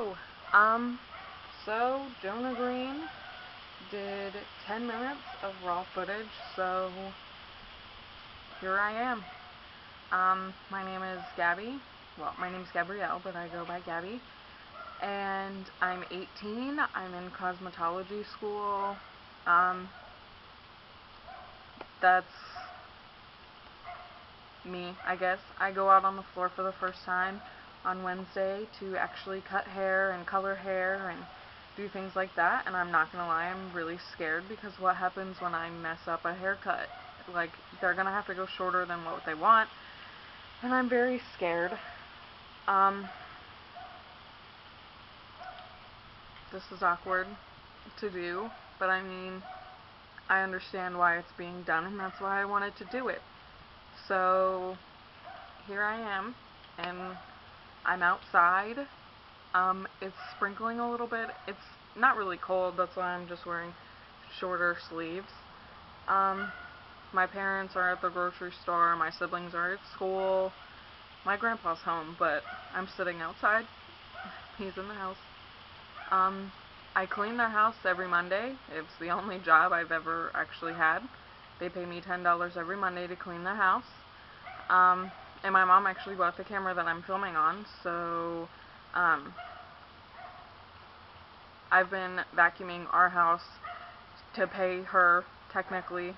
Oh, so Jonah Green did 10 minutes of raw footage, so here I am. My name is Gabby. Well, my name's Gabrielle, but I go by Gabby. And I'm 18. I'm in cosmetology school. That's me, I guess. I go out on the floor for the first time on Wednesday to actually cut hair and color hair and do things like that, and I'm not gonna lie, I'm really scared because what happens when I mess up a haircut? Like, they're gonna have to go shorter than what they want, and I'm very scared. This is awkward to do, but I mean, I understand why it's being done, and that's why I wanted to do it. So, here I am, and I'm outside. It's sprinkling a little bit. It's not really cold, that's why I'm just wearing shorter sleeves. My parents are at the grocery store, my siblings are at school, my grandpa's home, but I'm sitting outside. He's in the house. I clean their house every Monday. It's the only job I've ever actually had. They pay me $10 every Monday to clean their house. And my mom actually bought the camera that I'm filming on, so I've been vacuuming our house to pay her, technically.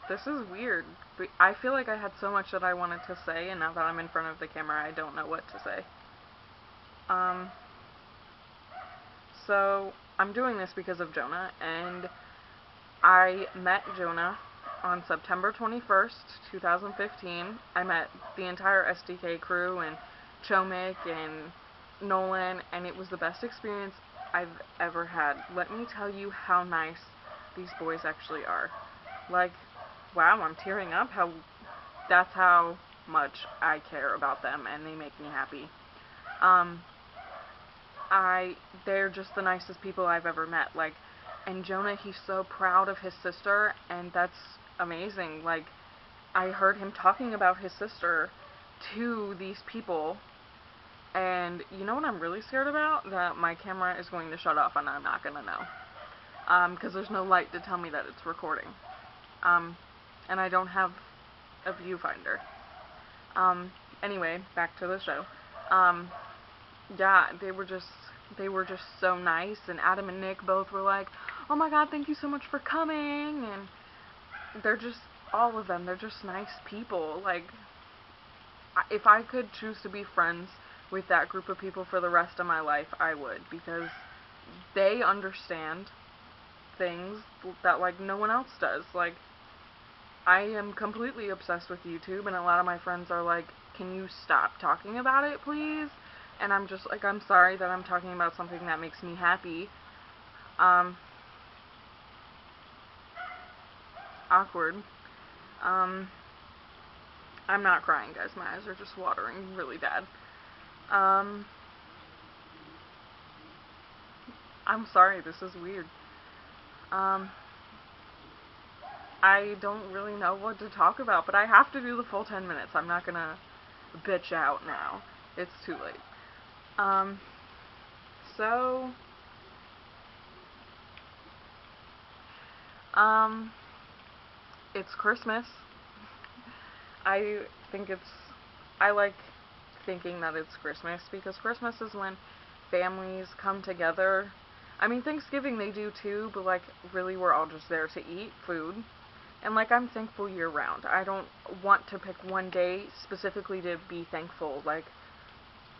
This is weird. I feel like I had so much that I wanted to say, and now that I'm in front of the camera, I don't know what to say. So, I'm doing this because of Jonah, and I met Jonah on September 21st, 2015. I met the entire SDK crew and Chomik and Nolan, and it was the best experience I've ever had. Let me tell you how nice these boys actually are. Like, wow, I'm tearing up. That's how much I care about them, and they make me happy. They're just the nicest people I've ever met. Like, and Jonah, he's so proud of his sister, and that's amazing. Like, I heard him talking about his sister to these people, and you know what I'm really scared about? That my camera is going to shut off and I'm not gonna know. Because there's no light to tell me that it's recording. And I don't have a viewfinder. Anyway, back to the show. Yeah, they were just so nice, and Adam and Nick both were like, oh my god, thank you so much for coming, and they're just, all of them, they're just nice people. Like, if I could choose to be friends with that group of people for the rest of my life, I would, because they understand things that, like, no one else does. Like, I am completely obsessed with YouTube, and a lot of my friends are like, can you stop talking about it, please? And I'm just like, I'm sorry that I'm talking about something that makes me happy. Awkward. I'm not crying, guys. My eyes are just watering really bad. I'm sorry, this is weird. I don't really know what to talk about, but I have to do the full 10 minutes. I'm not gonna bitch out now. It's too late. So, it's Christmas. I like thinking that it's Christmas, because Christmas is when families come together. I mean, Thanksgiving they do too, but like, really we're all just there to eat food. And like, I'm thankful year round. I don't want to pick one day specifically to be thankful. Like,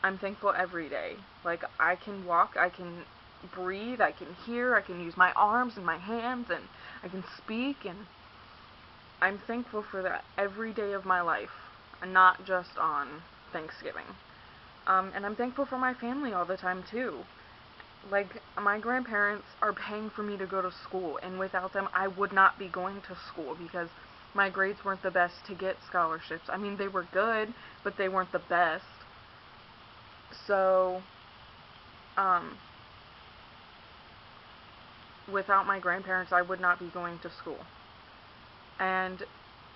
I'm thankful every day. Like, I can walk, I can breathe, I can hear, I can use my arms and my hands, and I can speak, and I'm thankful for that every day of my life, and not just on Thanksgiving. And I'm thankful for my family all the time too. Like, my grandparents are paying for me to go to school, and without them I would not be going to school, because my grades weren't the best to get scholarships. I mean, they were good, but they weren't the best. So, without my grandparents, I would not be going to school. And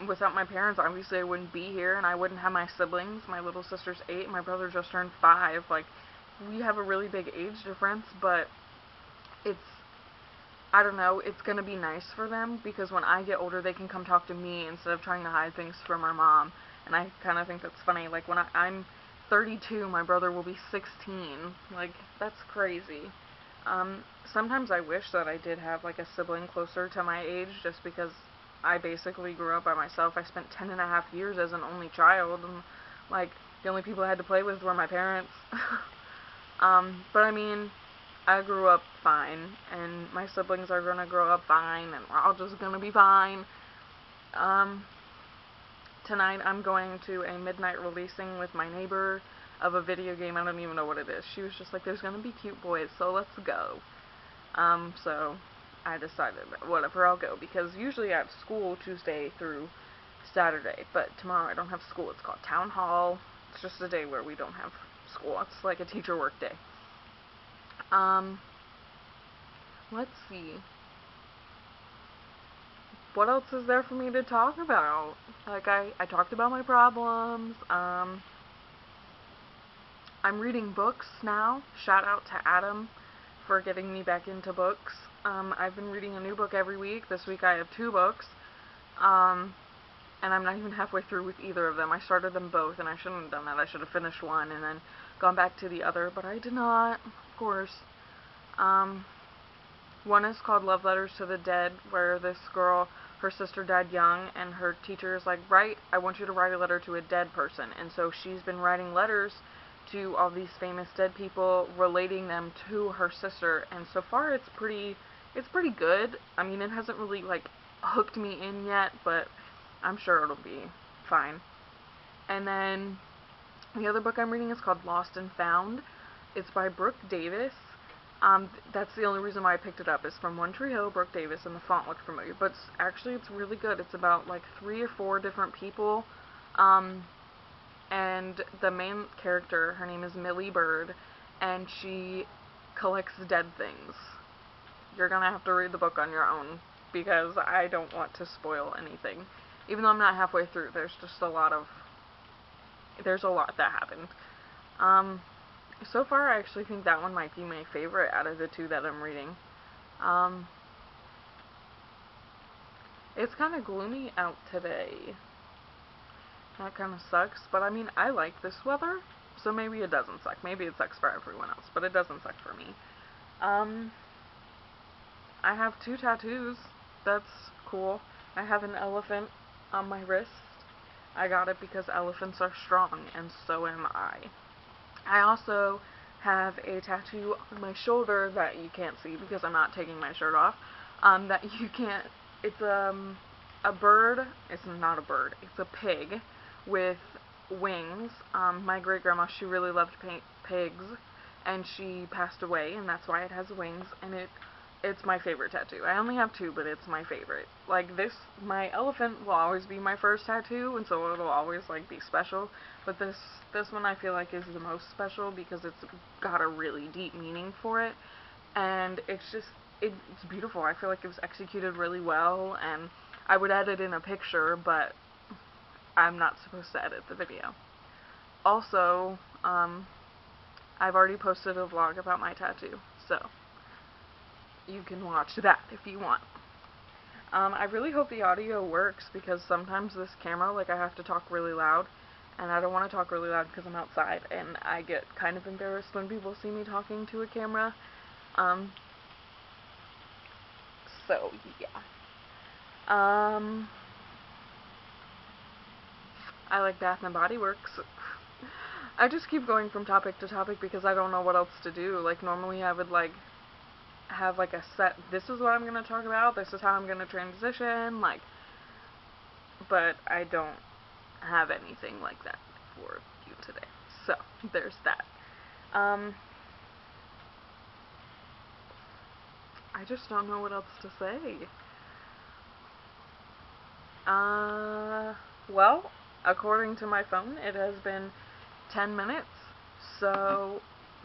without my parents, obviously I wouldn't be here, and I wouldn't have my siblings. My little sister's 8, my brother just turned 5. Like, we have a really big age difference, but it's, I don't know, it's gonna be nice for them, because when I get older, they can come talk to me instead of trying to hide things from our mom. And I kind of think that's funny. Like, when I'm 32, my brother will be 16. Like, that's crazy. Sometimes I wish that I did have, like, a sibling closer to my age, just because I basically grew up by myself. I spent 10.5 years as an only child, and, like, the only people I had to play with were my parents. But I mean, I grew up fine, and my siblings are gonna grow up fine, and we're all just gonna be fine. Tonight I'm going to a midnight releasing with my neighbor of a video game. I don't even know what it is. She was just like, there's gonna be cute boys, so let's go. So I decided, whatever, I'll go, because usually I have school Tuesday through Saturday, but tomorrow I don't have school. It's called Town Hall. It's just a day where we don't have school. It's like a teacher work day. Let's see. What else is there for me to talk about? Like, I talked about my problems. I'm reading books now. Shout out to Adam for getting me back into books. I've been reading a new book every week. This week I have 2 books. And I'm not even halfway through with either of them. I started them both, and I shouldn't have done that. I should have finished one and then gone back to the other, but I did not, of course. One is called Love Letters to the Dead, where this girl, her sister died young, and her teacher is like, I want you to write a letter to a dead person. And so she's been writing letters to all these famous dead people, relating them to her sister, and so far it's pretty good. I mean, it hasn't really, like, hooked me in yet, but I'm sure it'll be fine. And then the other book I'm reading is called Lost and Found. It's by Brooke Davis. That's the only reason why I picked it up. It's from One Tree Hill, Brooke Davis, and the font looked familiar. But it's really good. It's about, like, 3 or 4 different people. And the main character, her name is Millie Bird, and she collects dead things. You're gonna have to read the book on your own, because I don't want to spoil anything. Even though I'm not halfway through, there's a lot that happened. So far, I actually think that one might be my favorite out of the 2 that I'm reading. It's kind of gloomy out today. That kind of sucks, but I mean, I like this weather, so maybe it doesn't suck. Maybe it sucks for everyone else, but it doesn't suck for me. I have 2 tattoos. That's cool. I have an elephant on my wrist. I got it because elephants are strong, and so am I. I also have a tattoo on my shoulder that you can't see because I'm not taking my shirt off. It's a bird. It's not a bird. It's a pig with wings. My great-grandma, she really loved pigs, and she passed away, and that's why it has wings, and it's my favorite tattoo. I only have 2, but it's my favorite. Like, my elephant will always be my first tattoo, and so it'll always, like, be special, but this one I feel like is the most special because it's got a really deep meaning for it, and it's beautiful. I feel like it was executed really well, and I would edit in a picture, but I'm not supposed to edit the video. Also, I've already posted a vlog about my tattoo, so you can watch that if you want. I really hope the audio works, because sometimes this camera, like, I have to talk really loud, and I don't want to talk really loud because I'm outside, and I get kind of embarrassed when people see me talking to a camera. So, yeah. I like Bath and Body Works. I just keep going from topic to topic because I don't know what else to do. Like, normally I would, like, have, like, a set, this is what I'm going to talk about, this is how I'm going to transition, like, but I don't have anything like that for you today. So, there's that. I just don't know what else to say. Well, according to my phone, it has been 10 minutes, so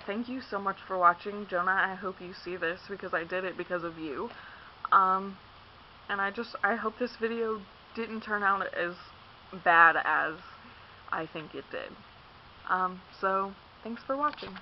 thank you so much for watching. Jonah, I hope you see this because I did it because of you. And I hope this video didn't turn out as bad as I think it did. So, thanks for watching.